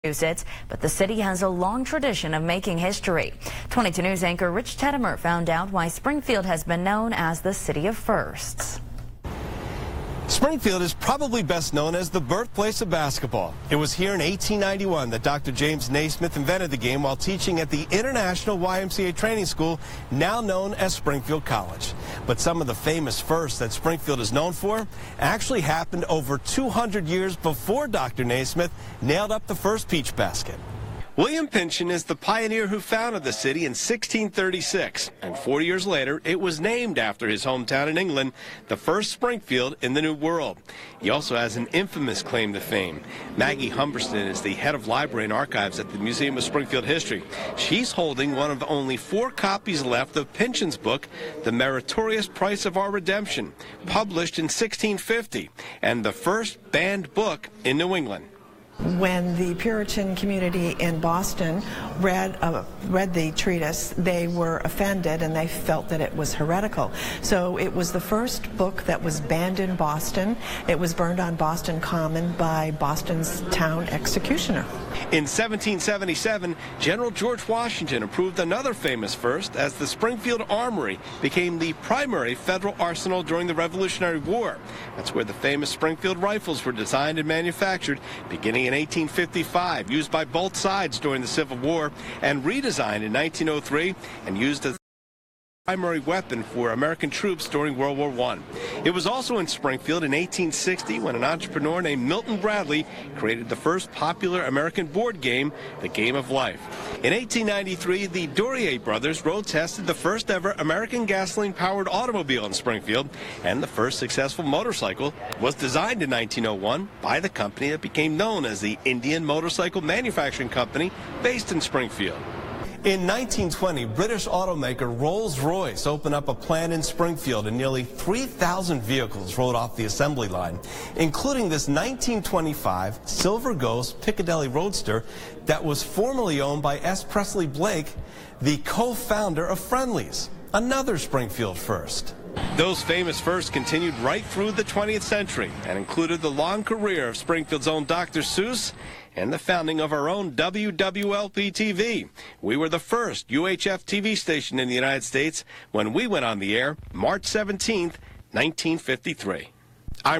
Massachusetts, but the city has a long tradition of making history. 22 News anchor Rich Teddemer found out why Springfield has been known as the city of firsts. Springfield is probably best known as the birthplace of basketball. It was here in 1891 that Dr. James Naismith invented the game while teaching at the International YMCA Training School, now known as Springfield College. But some of the famous firsts that Springfield is known for actually happened over 200 years before Dr. Naismith nailed up the first peach basket. William Pynchon is the pioneer who founded the city in 1636, and 40 years later, it was named after his hometown in England, the first Springfield in the New World. He also has an infamous claim to fame. Maggie Humberston is the head of library and archives at the Museum of Springfield History. She's holding one of only 4 copies left of Pynchon's book, The Meritorious Price of Our Redemption, published in 1650, and the first banned book in New England. When the Puritan community in Boston read the treatise, they were offended and they felt that it was heretical. So it was the first book that was banned in Boston. It was burned on Boston Common by Boston's town executioner. In 1777, General George Washington approved another famous first as the Springfield Armory became the primary federal arsenal during the Revolutionary War. That's where the famous Springfield rifles were designed and manufactured, beginning in 1855, used by both sides during the Civil War, and redesigned in 1903 and used as primary weapon for American troops during World War I. It was also in Springfield in 1860 when an entrepreneur named Milton Bradley created the first popular American board game, The Game of Life. In 1893, the Duryea brothers road tested the first ever American gasoline-powered automobile in Springfield, and the first successful motorcycle was designed in 1901 by the company that became known as the Indian Motorcycle Manufacturing Company, based in Springfield. In 1920, British automaker Rolls-Royce opened up a plant in Springfield, and nearly 3,000 vehicles rolled off the assembly line, including this 1925 Silver Ghost Piccadilly Roadster that was formerly owned by S. Presley Blake, the co-founder of Friendly's, another Springfield first. Those famous firsts continued right through the 20th century and included the long career of Springfield's own Dr. Seuss and the founding of our own WWLP TV. We were the first UHF TV station in the United States when we went on the air March 17th, 1953. I'm